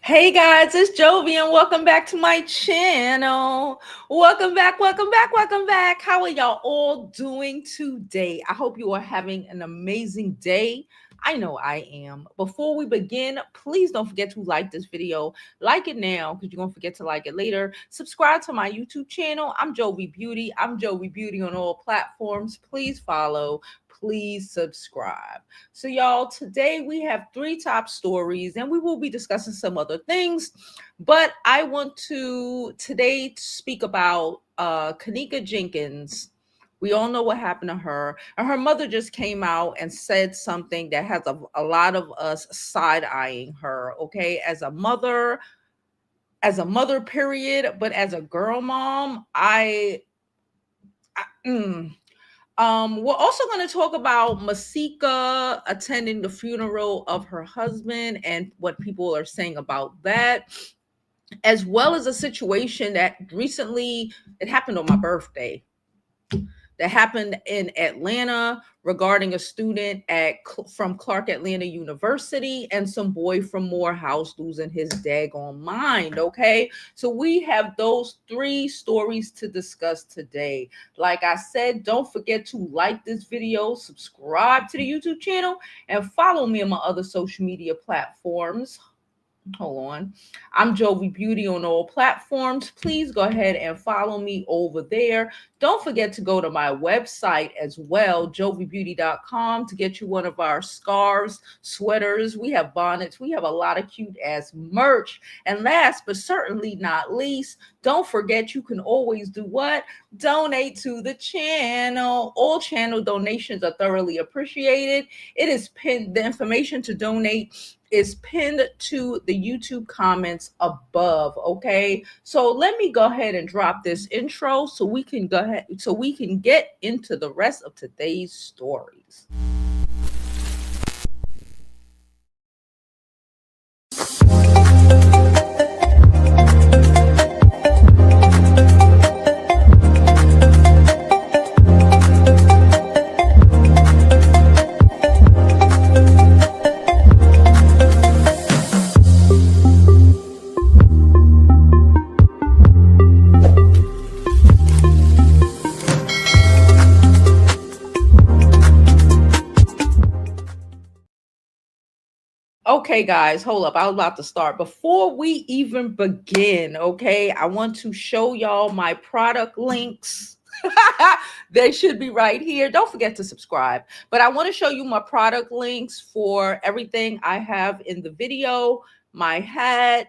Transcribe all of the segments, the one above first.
Hey guys, it's Jovi and welcome back to my channel. Welcome back, welcome back, welcome back. How are y'all all doing today? I hope you are having an amazing day. I know I am. Before we begin, please don't forget to like this video. Like it now because you're going to forget to like it later. Subscribe to my YouTube channel. I'm Jovi Beauty. I'm Jovi Beauty on all platforms. Please follow. Please subscribe. So, y'all, today we have three top stories and we will be discussing some other things. But I want to today speak about Kenneka Jenkins. We all know what happened to her. And her mother just came out and said something that has a lot of us side eyeing her, okay? As a mother, period, but as a girl mom, I we're also going to talk about Masika attending the funeral of her husband and what people are saying about that, as well as a situation that recently it happened on my birthday. That happened in Atlanta regarding a student from Clark Atlanta University and some boy from Morehouse losing his daggone mind. Okay, so we have those three stories to discuss today. Like I said, don't forget to like this video, subscribe to the YouTube channel, and follow me on my other social media platforms. Hold on. I'm Jovi Beauty on all platforms. Please go ahead and follow me over there. Don't forget to go to my website as well, jovibeauty.com, to get you one of our scarves, sweaters. We have bonnets. We have a lot of cute ass merch. And last but certainly not least, don't forget you can always do what? Donate to the channel. All channel donations are thoroughly appreciated. It is pinned. The information to donate is pinned to the YouTube comments above. Okay, so let me go ahead and drop this intro so we can get into the rest of today's stories. Okay, guys, hold up. I was about to start. Before we even begin, okay, I want to show y'all my product links. They should be right here. Don't forget to subscribe. But I want to show you my product links for everything I have in the video, my hat,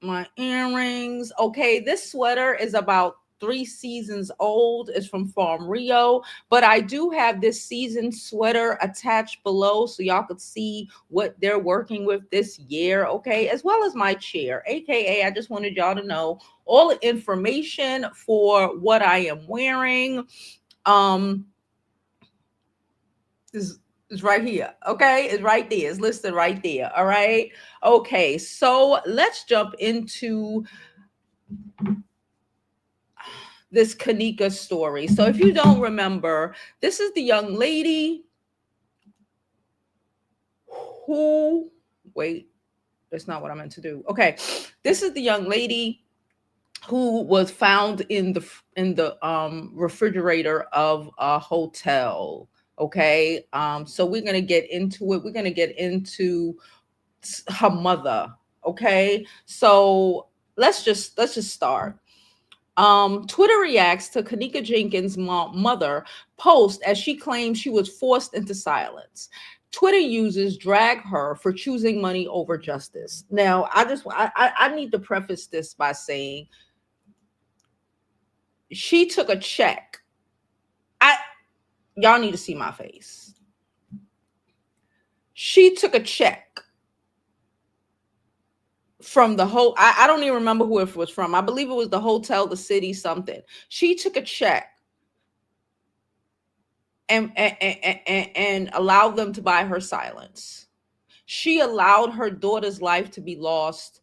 my earrings. Okay, this sweater is about 3 seasons old. It's from Farm Rio, but I do have this season sweater attached below so y'all could see what they're working with this year. Okay, as well as my chair, aka I just wanted y'all to know all the information for what I am wearing. um is right here. Okay, it's right there. It's listed right there. All right. Okay, so let's jump into this Kenneka story. So if you don't remember, this is the young lady who, wait, that's not what I meant to do. Okay, this is the young lady who was found in the refrigerator of a hotel. Okay, so we're gonna get into it. We're gonna get into her mother. Okay, so let's just start. Twitter reacts to Kenneka Jenkins' mother post as she claims she was forced into silence. Twitter users drag her for choosing money over justice. Now, I need to preface this by saying she took a check. I Y'all need to see my face. She took a check from the whole. I don't even remember who it was from. I believe it was the hotel, the city, something. She took a check and allowed them to buy her silence. She allowed her daughter's life to be lost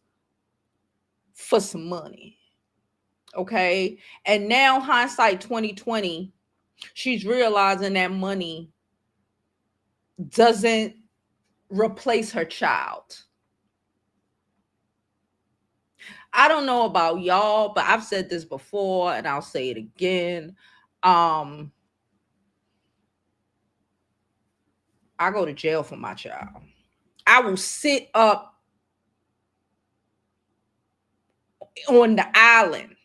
for some money. Okay. And now, hindsight 2020, she's realizing that money doesn't replace her child. I don't know about y'all, but I've said this before and I'll say it again. I go to jail for my child. I will sit up on the island,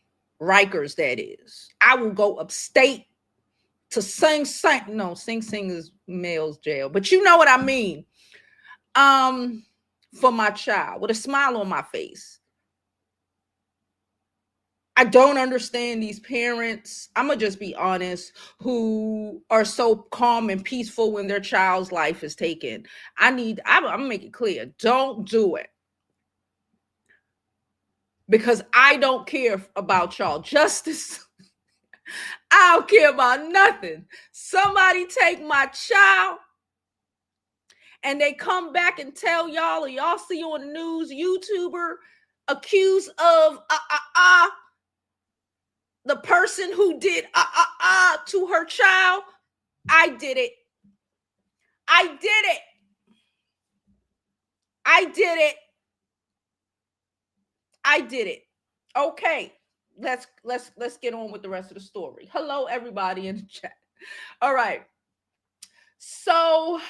Rikers, that is. I will go upstate to Sing Sing. No, Sing Sing is male's jail, but you know what I mean. Um, for my child with a smile on my face. I don't understand these parents. I'm gonna just be honest, who are so calm and peaceful when their child's life is taken. I'm gonna make it clear. Don't do it because I don't care about y'all justice. I don't care about nothing. Somebody take my child and they come back and tell y'all, or y'all see on the news, YouTuber accused of the person who did to her child. I did it. I did it. I did it. I did it. Okay. Let's get on with the rest of the story. Hello, everybody in the chat. All right. So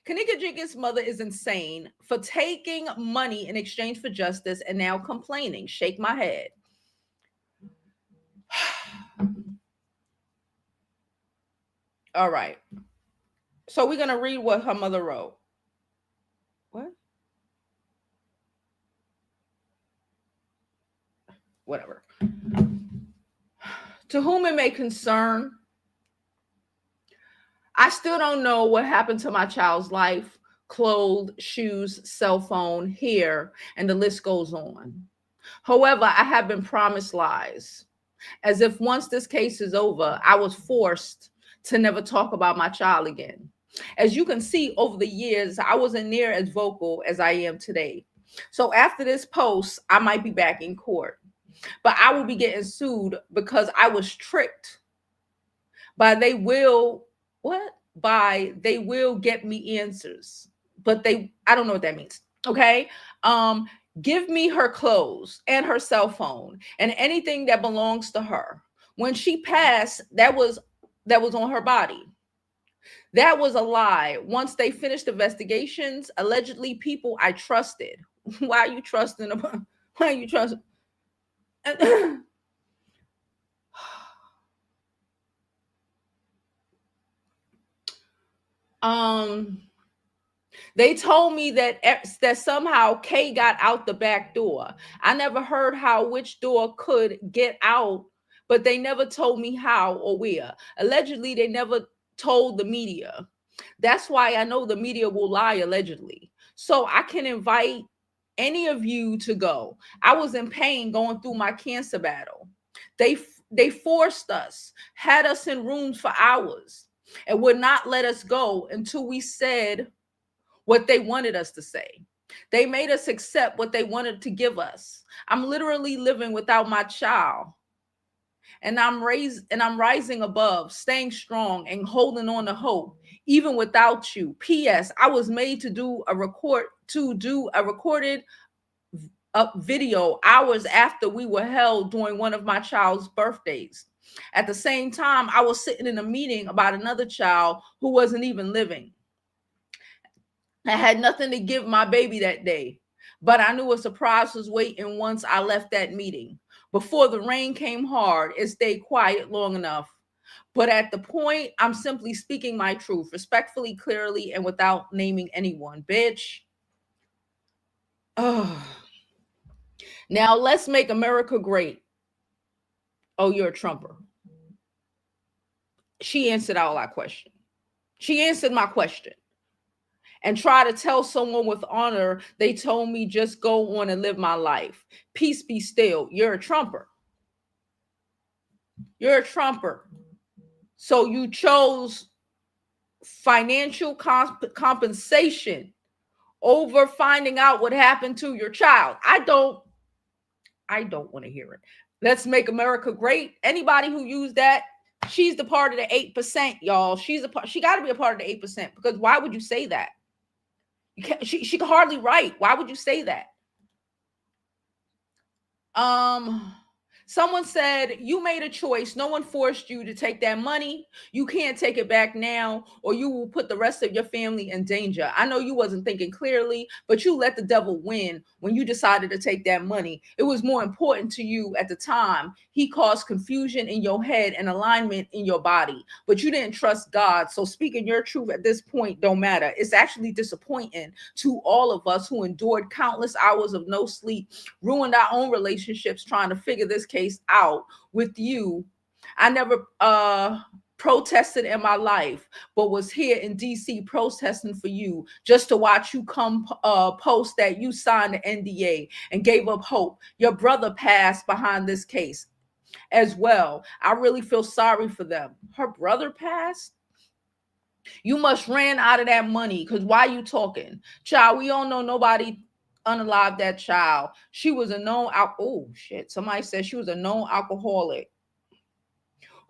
Kenneka Jenkins' mother is insane for taking money in exchange for justice and now complaining. Shake my head. All right. So we're going to read what her mother wrote. What? Whatever. To whom it may concern, I still don't know what happened to my child's life, clothes, shoes, cell phone, hair, and the list goes on. However, I have been promised lies, as if once this case is over, I was forced to never talk about my child again. As you can see, over the years, I wasn't near as vocal as I am today. So after this post, I might be back in court, but I will be getting sued because I was tricked by they will get me answers, but I don't know what that means. Okay. Give me her clothes and her cell phone and anything that belongs to her. When she passed, that was on her body. That was a lie. Once they finished investigations, allegedly people I trusted. Why are you trusting about? Why are you trusting? They told me that somehow Kay got out the back door. I never heard which door could get out, but they never told me how or where. Allegedly, they never told the media. That's why I know the media will lie allegedly. So I can invite any of you to go. I was in pain going through my cancer battle. They forced us, had us in rooms for hours, and would not let us go until we said what they wanted us to say. They made us accept what they wanted to give us. I'm literally living without my child. And I'm rising above, staying strong and holding on to hope, even without you. P.S. I was made to do a recorded video hours after we were held during one of my child's birthdays. At the same time, I was sitting in a meeting about another child who wasn't even living. I had nothing to give my baby that day, but I knew a surprise was waiting once I left that meeting. Before the rain came hard, it stayed quiet long enough. But at the point, I'm simply speaking my truth, respectfully, clearly, and without naming anyone. Bitch. Oh. Now let's make America great. Oh, you're a Trumper. She answered all our question. She answered my question. And try to tell someone with honor, they told me just go on and live my life. Peace be still. You're a Trumper. You're a Trumper. So you chose financial compensation over finding out what happened to your child. I don't want to hear it. Let's make America great. Anybody who used that, she's the part of the 8%, y'all. She got to be a part of the 8%, because why would you say that? She could hardly write. Why would you say that? Um, Someone said you made a choice. No one forced you to take that money. You can't take it back now, or you will put the rest of your family in danger. I know you wasn't thinking clearly, but you let the devil win when you decided to take that money. It was more important to you at the time. He caused confusion in your head and alignment in your body, but you didn't trust God. So speaking your truth at this point don't matter. It's actually disappointing to all of us who endured countless hours of no sleep, ruined our own relationships trying to figure this case out with you. I never protested in my life, but was here in DC protesting for you just to watch you come post that you signed the NDA and gave up hope. Your brother passed behind this case as well. I really feel sorry for them. Her brother passed? You must ran out of that money, because why you talking? Child, we don't know nobody unalive that child. She was a known oh shit. Somebody said she was a known alcoholic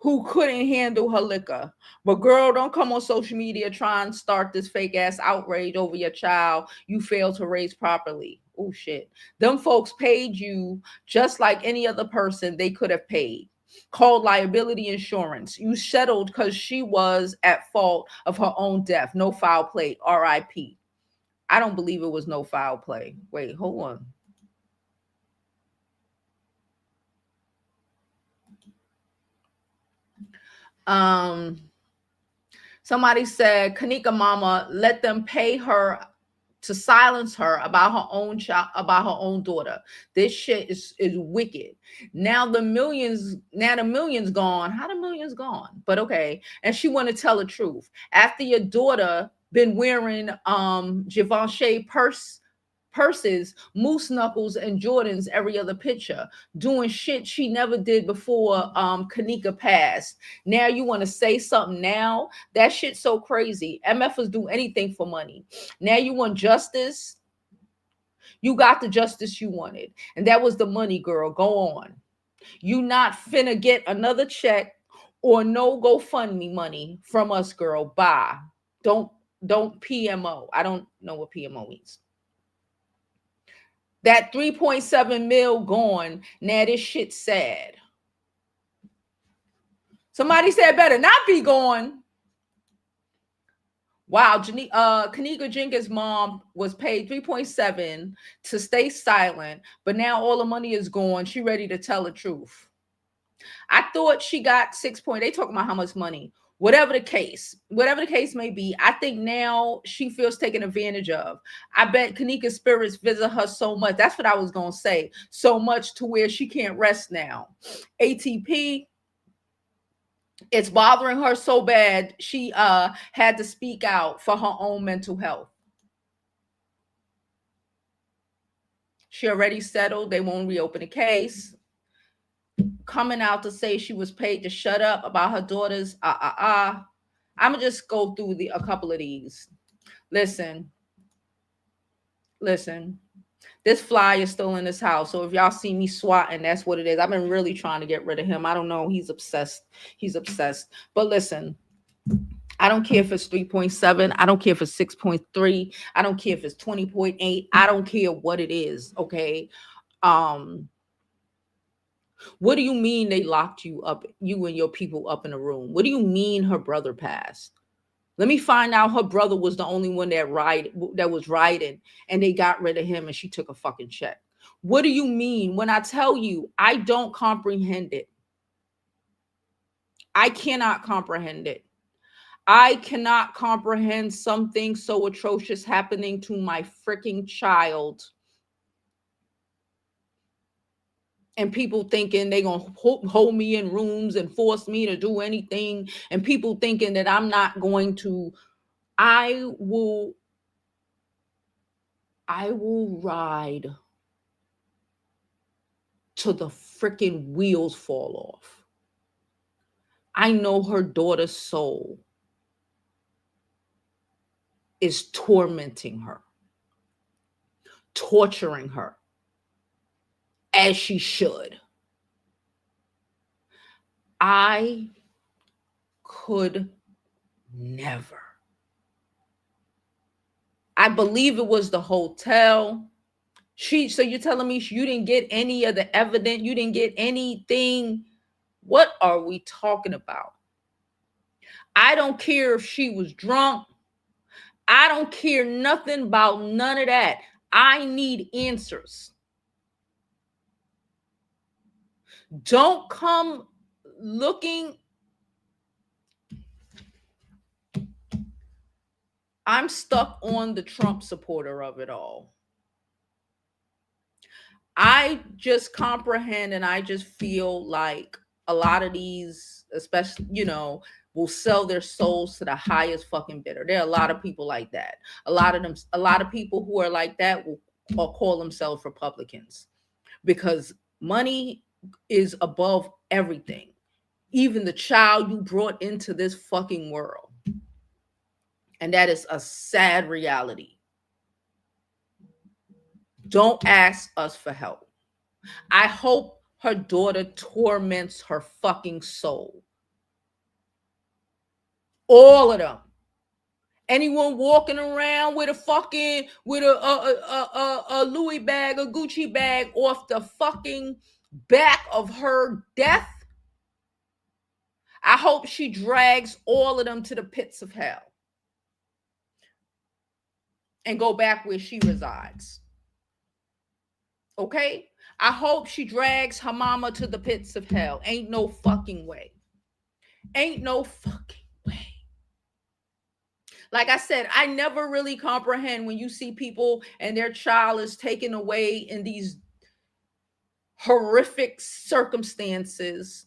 who couldn't handle her liquor. But girl, don't come on social media trying to start this fake ass outrage over your child you failed to raise properly. Oh shit. Them folks paid you just like any other person they could have paid. Called liability insurance. You settled because she was at fault of her own death. No foul play. RIP. I don't believe it was no foul play. Wait, hold on. Somebody said Kenneka mama let them pay her to silence her about her own child, about her own daughter. This shit is wicked. Now the millions gone. How the millions gone? But okay. And she want to tell the truth. After your daughter been wearing Givenchy purses, moose knuckles, and Jordans every other picture, doing shit she never did before Kenneka passed. Now you want to say something now? That shit's so crazy. MFers do anything for money. Now you want justice? You got the justice you wanted. And that was the money, girl. Go on. You not finna get another check or no GoFundMe money from us, girl. Bye. Don't PMO. I don't know what PMO means. That 3.7 mil gone. Now this shit's sad. Somebody said better not be gone. Wow, Kenneka Jenkins' mom was paid 3.7 to stay silent, but now all the money is gone. She ready to tell the truth. I thought she got 6 point. They talking about how much money. Whatever the case may be, I think now she feels taken advantage of. I bet Kenneka's spirits visit her so much. That's what I was gonna say. So much to where she can't rest now. ATP, it's bothering her so bad she had to speak out for her own mental health. She already settled. They won't reopen the case. Coming out to say she was paid to shut up about her daughter's I'm gonna just go through a couple of these. Listen. This fly is still in this house. So if y'all see me swatting, that's what it is. I've been really trying to get rid of him. I don't know. He's obsessed. But listen, I don't care if it's 3.7. I don't care if it's 6.3. I don't care if it's 20.8. I don't care what it is. Okay. What do you mean they locked you up, you and your people up in a room? What do you mean her brother passed? Let me find out her brother was the only one that was riding and they got rid of him and she took a fucking check. What do you mean? When I tell you, I don't comprehend it. I cannot comprehend it. I cannot comprehend something so atrocious happening to my freaking child. And people thinking they're going to hold me in rooms and force me to do anything. And people thinking that I'm not going to. I will ride till the freaking wheels fall off. I know her daughter's soul is tormenting her, torturing her, as she should. I could never. I believe it was the hotel. So you're telling me you didn't get any of the evidence? You didn't get anything? What are we talking about? I don't care if she was drunk. I don't care nothing about none of that. I need answers. Don't come looking. I'm stuck on the Trump supporter of it all. I just comprehend and I just feel like a lot of these, especially, will sell their souls to the highest fucking bidder. There are a lot of people like that. A lot of people who are like that will call themselves Republicans because money is above everything, even the child you brought into this fucking world. And that is a sad reality. Don't ask us for help. I hope her daughter torments her fucking soul. All of them. Anyone walking around with a Louis bag, a Gucci bag off the fucking back of her death, I hope she drags all of them to the pits of hell and go back where she resides. Okay? I hope she drags her mama to the pits of hell. Ain't no fucking way. Ain't no fucking way. Like I said, I never really comprehend when you see people and their child is taken away in these horrific circumstances,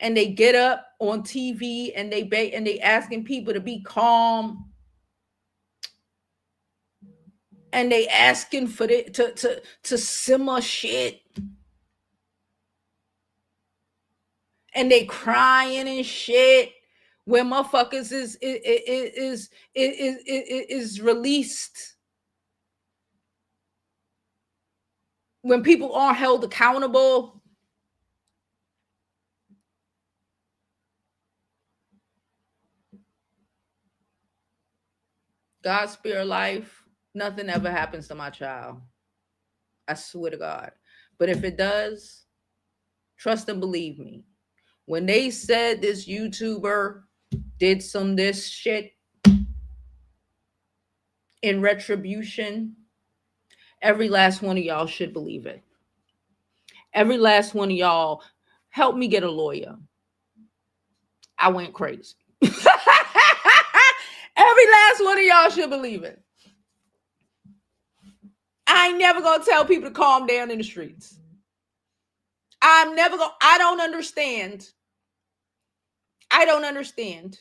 and they get up on TV and they asking people to be calm, and they asking for to simmer shit, and they crying and shit when motherfuckers is released, when people aren't held accountable. God spare life. Nothing ever happens to my child. I swear to God. But if it does, trust and believe me. When they said this YouTuber did this shit in retribution, every last one of y'all should believe it. Every last one of y'all, help me get a lawyer. I went crazy. Every last one of y'all should believe it. I ain't never gonna tell people to calm down in the streets. I don't understand. I don't understand.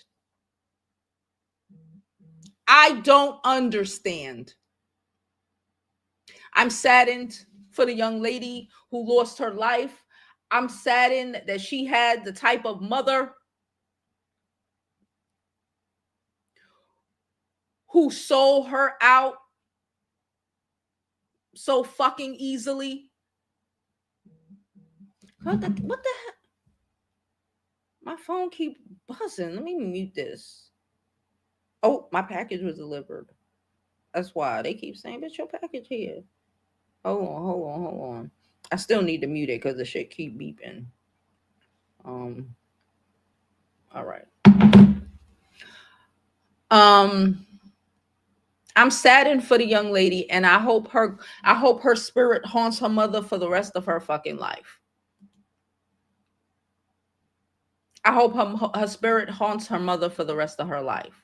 I'm saddened for the young lady who lost her life. I'm saddened that she had the type of mother who sold her out so fucking easily. What the heck? My phone keep buzzing. Let me mute this. Oh, my package was delivered. That's why they keep saying, "Bitch, your package here." Hold on. I still need to mute it because the shit keep beeping. All right. I'm saddened for the young lady, and I hope her spirit haunts her mother for the rest of her fucking life. I hope her spirit haunts her mother for the rest of her life.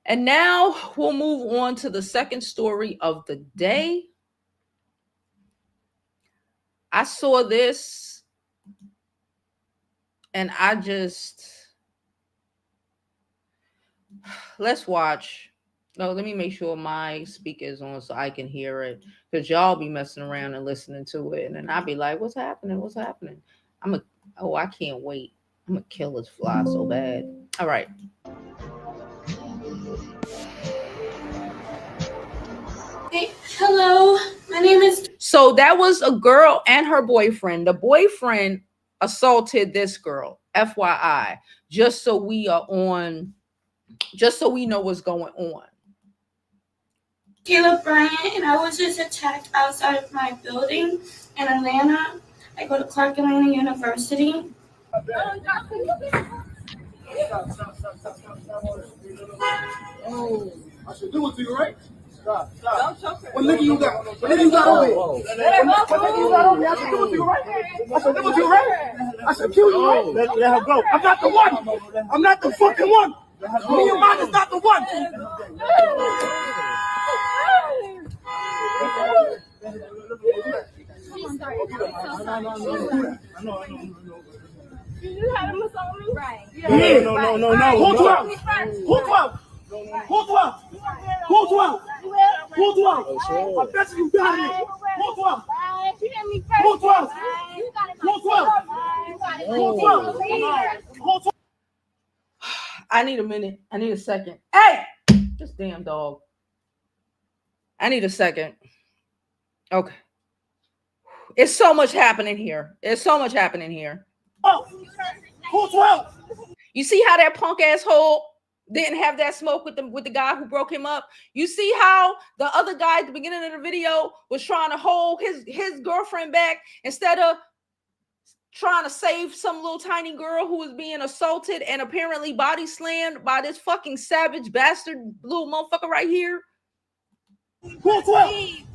And now we'll move on to the second story of the day. I saw this and let's watch. No, let me make sure my speaker is on so I can hear it, because y'all be messing around and listening to it, and then I'll be like, what's happening? I can't wait. I'm gonna kill this fly so bad. All right. Hey, hello, my name is... So that was a girl and her boyfriend. The boyfriend assaulted this girl, FYI, just so we know what's going on. Caleb Bryant, and I was just attacked outside of my building in Atlanta. I go to Clark Atlanta University. Oh, I should do it to you, right? Stop. What nigga you got? What nigga you got on me? What nigga you got on me? I should do it to you, right? I should do it to you, right? I should kill you, right? Let her go. I'm not the one. I'm not the fucking one. Me and mine is not the one. You had him on me? Right. No. Who 12? Who 12? Who 12? Who 12? Who 12? I bet you got it. Who 12? Who 12? Who 12? Who 12? Who 12? I need a minute. I need a second. Hey, this damn dog. I need a second. Okay. It's so much happening here. Oh, who 12? You see how that punk asshole didn't have that smoke with the guy who broke him up? You see how the other guy at the beginning of the video was trying to hold his girlfriend back instead of trying to save some little tiny girl who was being assaulted and apparently body slammed by this fucking savage bastard little motherfucker right here? Who 12?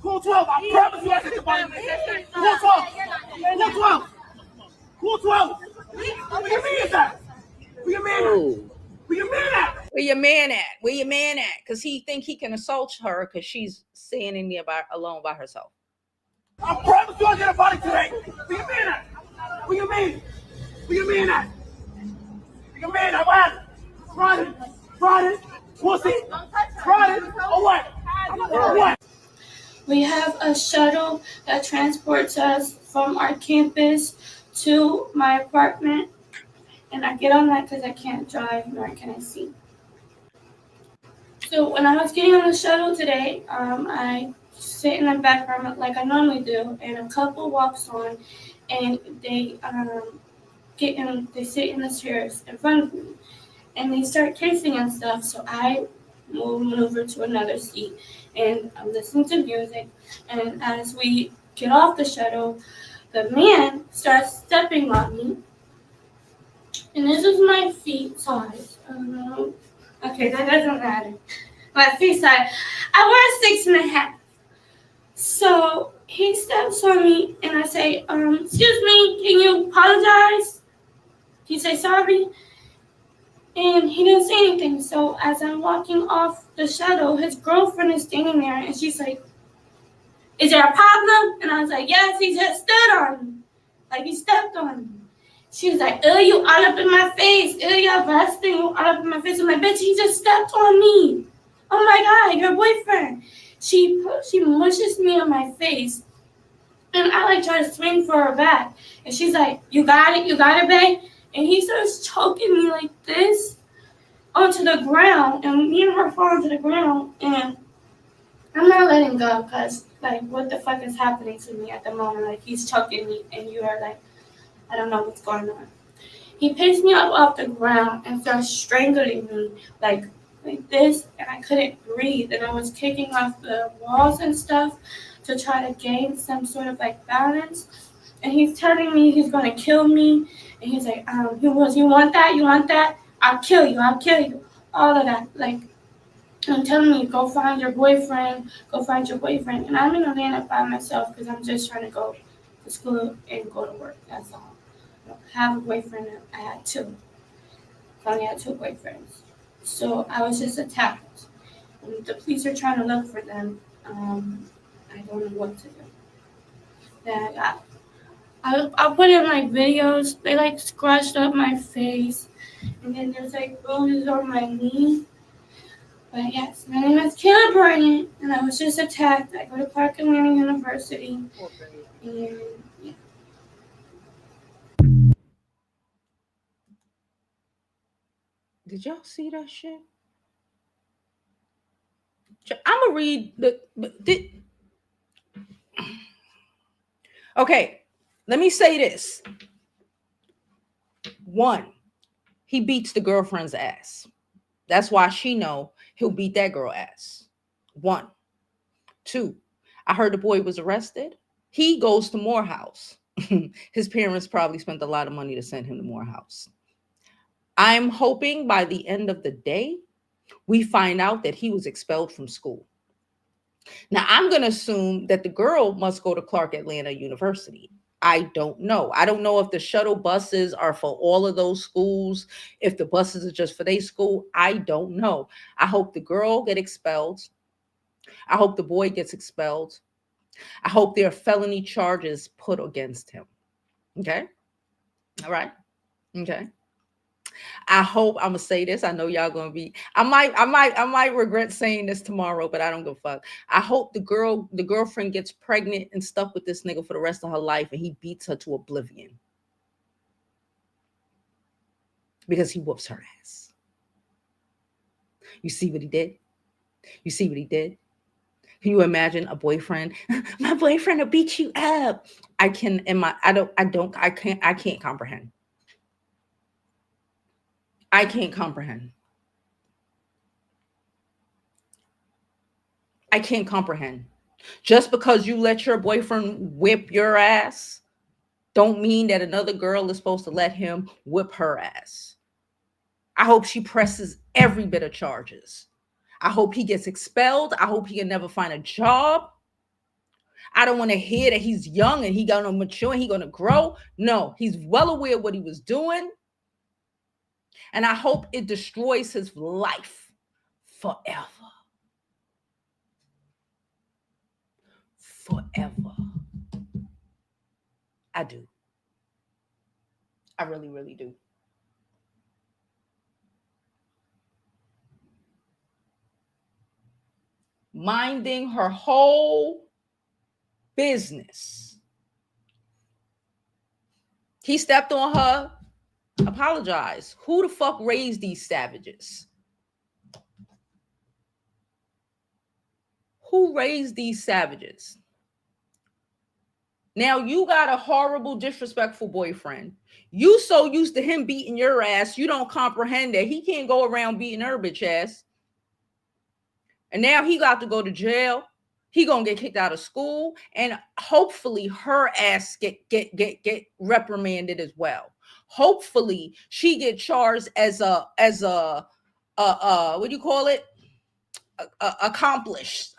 Who 12? I promise you I get the body. Who 12? Who 12? Who 12? What you mean that? Where your man at? Where your man at? Where your man at? Because he think he can assault her because she's standing there alone by herself. I promise you I'll get a body today. Where your man at? Where your man? Where your man at? Where your man at? What? Friday, pussy, Friday, or what? What? We have a shuttle that transports us from our campus to my apartment, and I get on that because I can't drive nor can I see. So when I was getting on the shuttle today, I sit in the back room like I normally do, and a couple walks on, and they they sit in the chairs in front of me, and they start kissing and stuff. So I maneuver to another seat, and I'm listening to music. And as we get off the shuttle, the man starts stepping on me, and this is my feet size. Okay, that doesn't matter. My feet size. I wear a 6.5. So he steps on me, and I say, excuse me, can you apologize? Can you say sorry? And he didn't say anything. So as I'm walking off the shuttle, his girlfriend is standing there, and she's like, is there a problem? And I was like, yes, he just stood on me. Like he stepped on me. She was like, you all up in my face. You're busting, you all up in my face. I'm like, bitch, he just stepped on me. Oh my God, your boyfriend. She mushes me on my face. And I like try to swing for her back. And she's like, you got it, babe. And he starts choking me like this onto the ground. And me and her fall onto the ground. And I'm not letting go because, like, what the fuck is happening to me at the moment? Like, he's choking me and you are like, I don't know what's going on. He picks me up off the ground and starts strangling me like this, and I couldn't breathe. And I was kicking off the walls and stuff to try to gain some sort of like balance. And he's telling me he's gonna kill me. And he's like, you want that? You want that? I'll kill you. All of that. Like, I'm telling me, go find your boyfriend. And I'm in Atlanta by myself because I'm just trying to go to school and go to work. That's all. I don't have a boyfriend. I had two. I only had two boyfriends. So I was just attacked. And the police are trying to look for them. I don't know what to do. Then I put in like videos. They like scratched up my face. And then there's like bruises on my knee. But yes, my name is Kenneka Jenkins, and I was just attacked. I go to Clark Atlanta University. And yeah. Did y'all see that shit? I'm gonna read Okay, let me say this. One, he beats the girlfriend's ass. That's why she know he'll beat that girl ass. One. Two, I heard the boy was arrested. He goes to Morehouse. His parents probably spent a lot of money to send him to Morehouse. I'm hoping by the end of the day, we find out that he was expelled from school. Now, I'm going to assume that the girl must go to Clark Atlanta University. I don't know. I don't know if the shuttle buses are for all of those schools, if the buses are just for their school. I don't know. I hope the girl gets expelled. I hope the boy gets expelled. I hope there are felony charges put against him. Okay? All right? Okay. I hope I'm gonna say this. I know y'all gonna be. I might regret saying this tomorrow, but I don't give a fuck. I hope the girlfriend gets pregnant and stuck with this nigga for the rest of her life, and he beats her to oblivion because he whoops her ass. You see what he did? You see what he did? Can you imagine a boyfriend? My boyfriend will beat you up. I can't comprehend. I can't comprehend. I can't comprehend. Just because you let your boyfriend whip your ass, don't mean that another girl is supposed to let him whip her ass. I hope she presses every bit of charges. I hope he gets expelled. I hope he can never find a job. I don't want to hear that he's young and he gonna mature and he gonna grow. No, he's well aware of what he was doing. And I hope it destroys his life forever. Forever. I do. I really, really do. Minding her whole business. He stepped on her. Apologize. Who the fuck raised these savages? Who raised these savages? Now you got a horrible, disrespectful boyfriend. You so used to him beating your ass, you don't comprehend that he can't go around beating her bitch ass. And now he got to go to jail. He gonna get kicked out of school, and hopefully her ass get reprimanded as well. Hopefully she get charged as a what do you call it? Accomplished.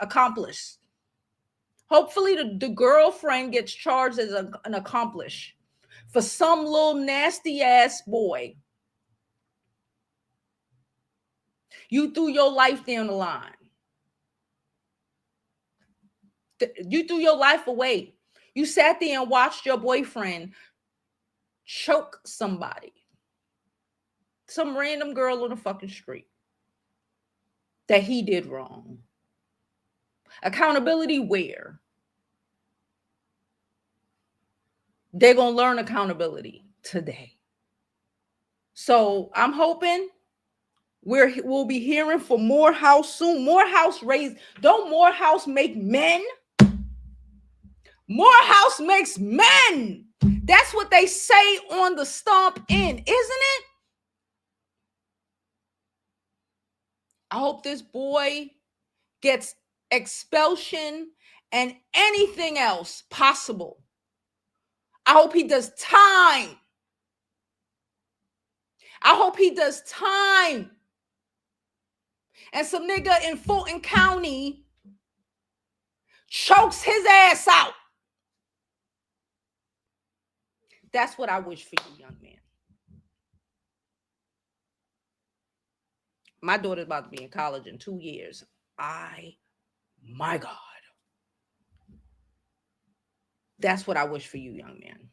Hopefully the girlfriend gets charged as an accomplice for some little nasty ass boy. You threw your life down the line. You threw your life away. You sat there and watched your boyfriend choke somebody. Some random girl on the fucking street that he did wrong. Accountability where? They're going to learn accountability today. So I'm hoping we'll be hearing from Morehouse soon. Morehouse don't Morehouse make men? Morehouse makes men. That's what they say on the Stomp In, isn't it? I hope this boy gets expulsion and anything else possible. I hope he does time. I hope he does time. And some nigga in Fulton County chokes his ass out. That's what I wish for you, young man. My daughter's about to be in college in 2 years. My God. That's what I wish for you, young man.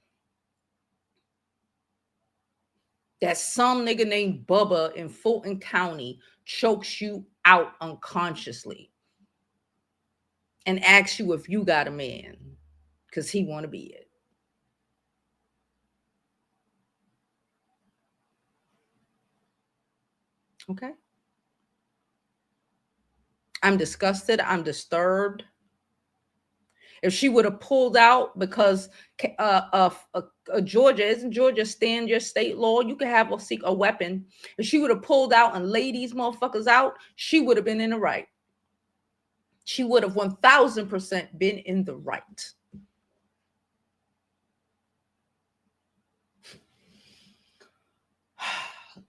That some nigga named Bubba in Fulton County chokes you out unconsciously and asks you if you got a man because he want to be it. Okay. I'm disgusted. I'm disturbed. If she would have pulled out because Georgia, isn't Georgia stand your state law? You can have a weapon. If she would have pulled out and laid these motherfuckers out, she would have been in the right. she would have 1000% been in the right.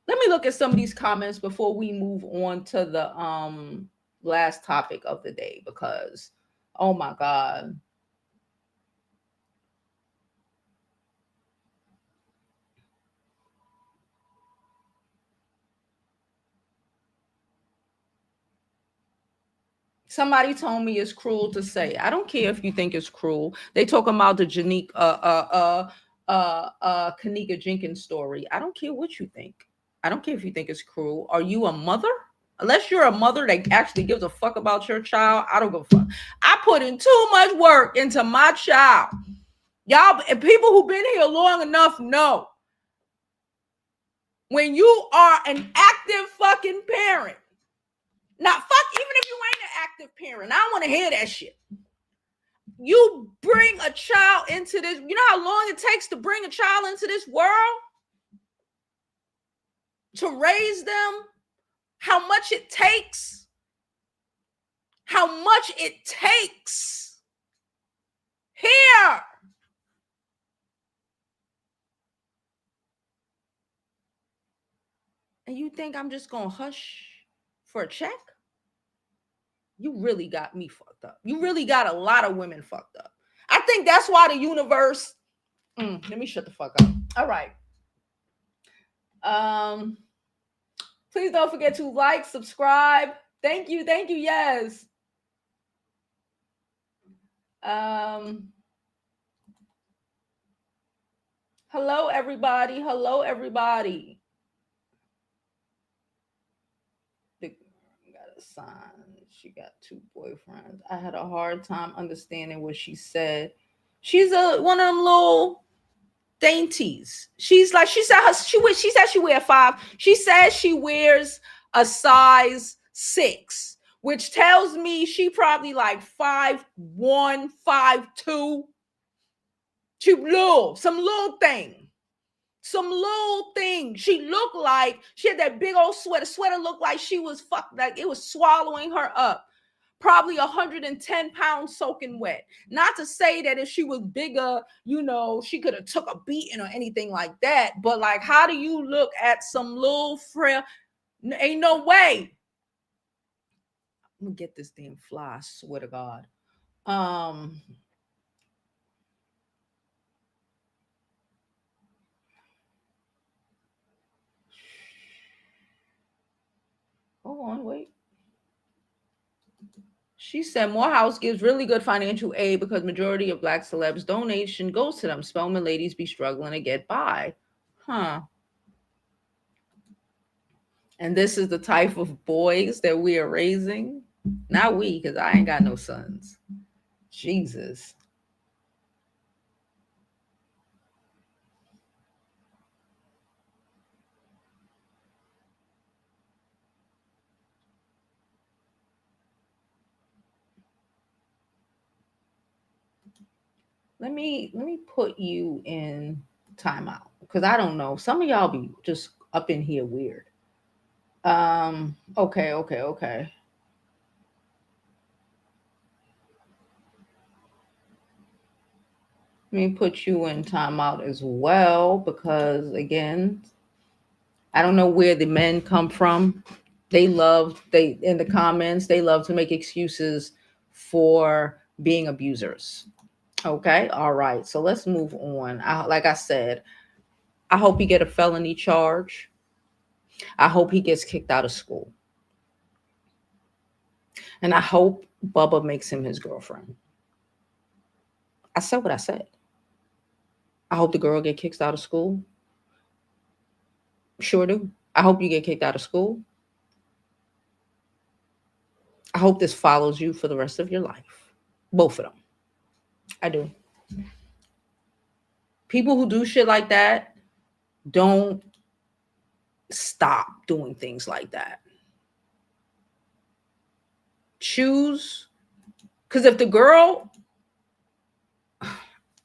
Let me look at some of these comments before we move on to the last topic of the day, because oh my God. Somebody told me it's cruel to say. I don't care if you think it's cruel. They talking about the Kenneka Jenkins story. I don't care what you think. I don't care if you think it's cruel. Are you a mother? Unless you're a mother that actually gives a fuck about your child, I don't give a fuck. I put in too much work into my child. Y'all, and people who've been here long enough know when you are an active fucking parent. Now, fuck, even if you ain't an active parent, I don't want to hear that shit. You bring a child into this, you know how long it takes to bring a child into this world? To raise them? How much it takes? How much it takes? Here. And you think I'm just going to hush for a check? You really got me fucked up. You really got a lot of women fucked up. I think that's why the universe. Let me shut the fuck up. All right. Please don't forget to like, subscribe. Thank you. Thank you. Yes. Hello, everybody. Hello, everybody. Got a sign. She got 2 boyfriends. I had a hard time understanding what she said. She's one of them little dainties. She said she wears 5. She says she wears a size 6, which tells me she probably like 5'1", 5'2". She some little thing. Some little thing. She looked like she had that big old sweater. Sweater looked like she was like it was swallowing her up. Probably 110 pounds soaking wet. Not to say that if she was bigger, you know, she could have took a beating or anything like that. But like, how do you look at some little frail? Ain't no way. I'm gonna get this damn fly. I swear to God. Hold on, wait. She said Morehouse gives really good financial aid because majority of Black celebs donation goes to them. Spelman ladies be struggling to get by. Huh. And this is the type of boys that we are raising. Not we, because I ain't got no sons. Jesus. Let me put you in timeout because I don't know. Some of y'all be just up in here weird. Okay. Let me put you in timeout as well because again, I don't know where the men come from. They in the comments, they love to make excuses for being abusers. Okay. All right. So let's move on. Like I said, I hope he get a felony charge. I hope he gets kicked out of school. And I hope Bubba makes him his girlfriend. I said what I said. I hope the girl get kicked out of school. Sure do. I hope you get kicked out of school. I hope this follows you for the rest of your life. Both of them. I do. People who do shit like that don't stop doing things like that. Choose. Because if the girl...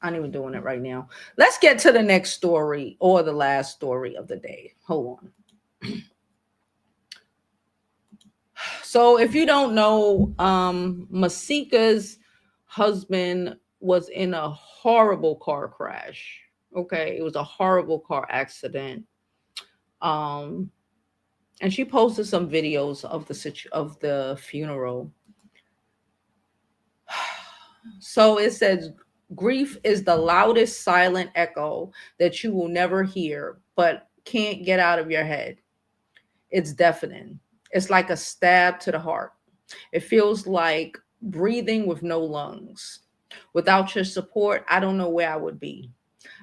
I'm even doing it right now. Let's get to the next story or the last story of the day. Hold on. So if you don't know, Masika's husband was in a horrible car crash. Okay, it was a horrible car accident. Um, and she posted some videos of of the funeral. So it says, grief is the loudest silent echo that you will never hear, but can't get out of your head. It's deafening. It's like a stab to the heart. It feels like breathing with no lungs. Without your support, I don't know where I would be.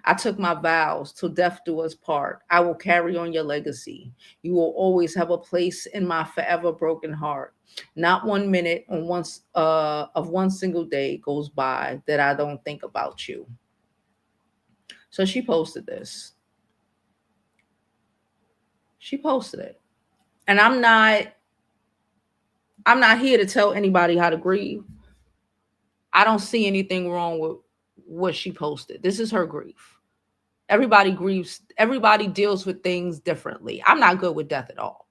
I took my vows till death do us part. I will carry on your legacy. You will always have a place in my forever broken heart. Not 1 minute on once of one single day goes by that I don't think about you. So she posted this. She posted it. And I'm not here to tell anybody how to grieve. I don't see anything wrong with what she posted. This is her grief. Everybody grieves, everybody deals with things differently. I'm not good with death at all.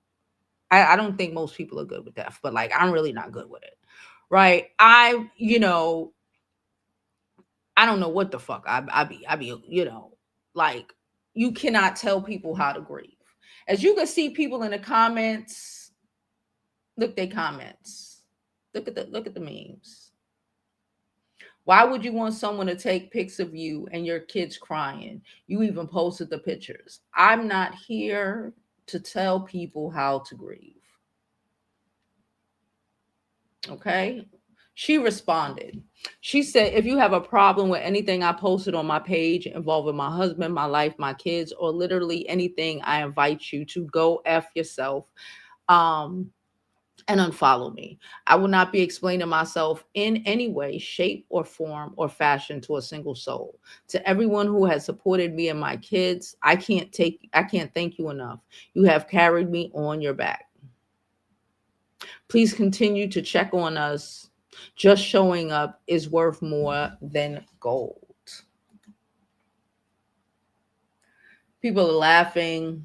I don't think most people are good with death, but like I'm really not good with it. Right. I don't know what the fuck I be, like you cannot tell people how to grieve. As you can see, people in the comments, look their comments. Look at the memes. Why would you want someone to take pics of you and your kids crying? You even posted the pictures. I'm not here to tell people how to grieve. Okay? She responded. She said, if you have a problem with anything I posted on my page involving my husband, my life, my kids, or literally anything, I invite you to go F yourself. And unfollow me. I will not be explaining myself in any way, shape, or form or fashion to a single soul. To everyone who has supported me and my kids, I can't thank you enough. You have carried me on your back. Please continue to check on us. Just showing up is worth more than gold. People are laughing.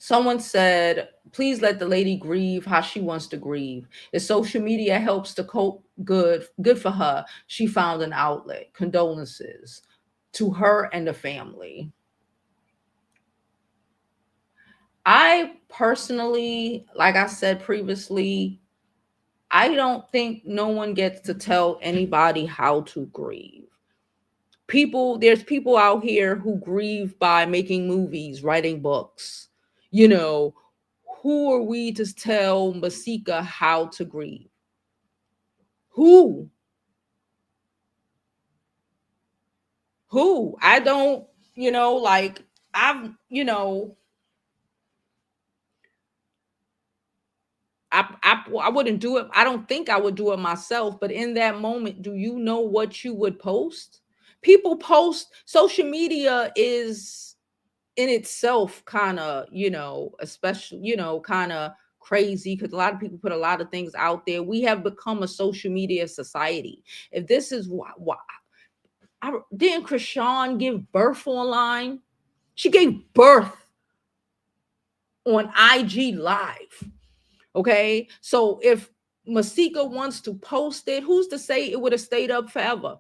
Someone said, please let the lady grieve how she wants to grieve. If social media helps to cope, good for her. She found an outlet. Condolences to her and the family. I personally, like I said previously, I don't think no one gets to tell anybody how to grieve. There's people out here who grieve by making movies, writing books. Who are we to tell Masika how to grieve? Who? I don't, like I wouldn't do it. I don't think I would do it myself. But in that moment, do you know what you would post? People post. Social media is in itself kind of, especially, kind of crazy because a lot of people put a lot of things out there. We have become a social media society. If this is why didn't Krishan give birth online? She gave birth on IG Live. Okay. So if Masika wants to post it, who's to say it would have stayed up forever?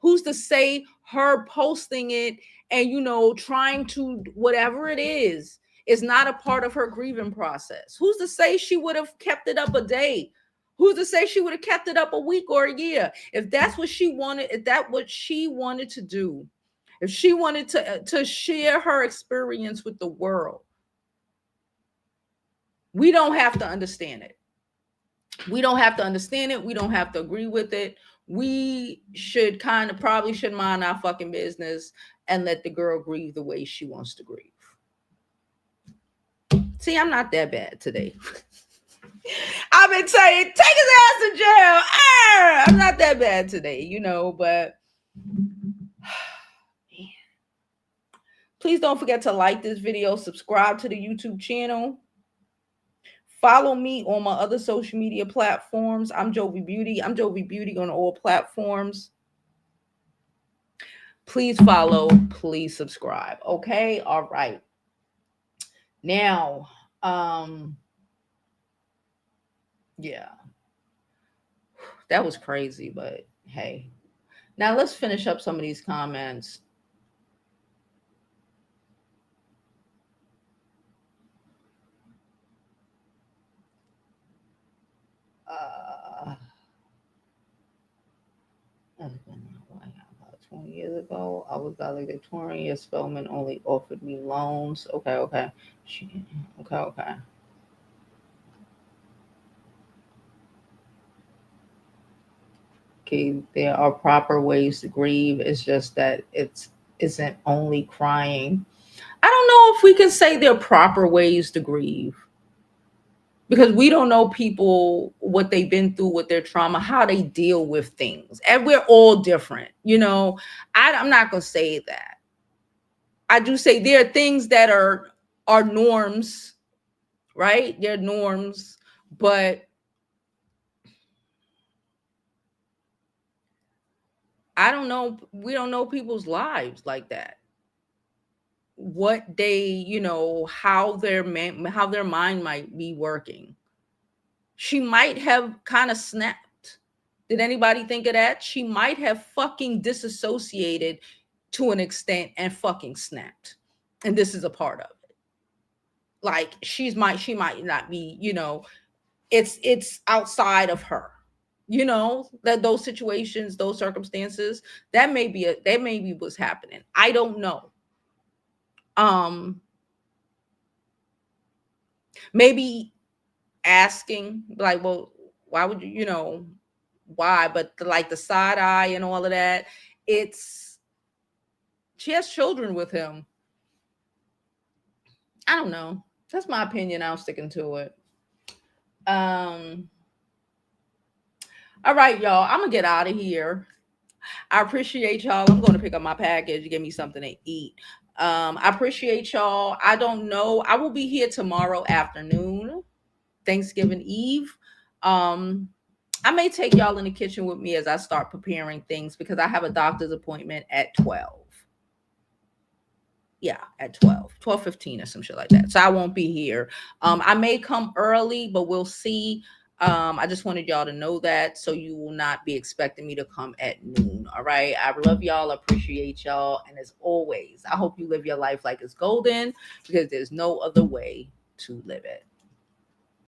Who's to say her posting it and, trying to whatever it is not a part of her grieving process? Who's to say she would have kept it up a day? Who's to say she would have kept it up a week or a year? If that's what she wanted, if that's what she wanted to do, if she wanted to share her experience with the world, we don't have to understand it. We don't have to understand it. We don't have to agree with it. We should probably should mind our fucking business and let the girl grieve the way she wants to grieve. See, I'm not that bad today. I've been saying, take his ass to jail. I'm not that bad today, but please don't forget to like this video, subscribe to the YouTube channel. Follow me on my other social media platforms. I'm Jovi Beauty. I'm Jovi Beauty on all platforms. Please follow. Please subscribe. Okay? All right. Now, yeah, that was crazy, but hey. Now let's finish up some of these comments. Uh, about 20 years ago, I was valedictorian. Spelman only offered me loans. Okay. Okay. Okay, there are proper ways to grieve. It's just that it's isn't only crying. I don't know if we can say there are proper ways to grieve because we don't know people what they've been through with their trauma, how they deal with things, and we're all different. I'm not gonna say that. I do say there are things that are norms, right? They're norms, but I don't know. We don't know people's lives like that. What they, how their mind might be working. She might have kind of snapped. Did anybody think of that? She might have fucking disassociated to an extent and fucking snapped. And this is a part of it. Like she might not be, it's outside of her. That those situations, those circumstances, that may be what's happening. I don't know. Um Maybe asking like, well, why would why? But like the side eye and all of that, it's she has children with him. I don't know. That's my opinion. I'm sticking to it. um all right, y'all, I'm gonna get out of here. I appreciate y'all. I'm going to pick up my package, give me something to eat. I appreciate y'all. I don't know, I will be here tomorrow afternoon, Thanksgiving Eve. um I may take y'all in the kitchen with me as I start preparing things because I have a doctor's appointment at 12. Yeah, at 12:15 or some shit like that. So I won't be here. I may come early, but we'll see. I just wanted y'all to know that so you will not be expecting me to come at noon. All right. I love y'all, appreciate y'all. And as always, I hope you live your life like it's golden because there's no other way to live it.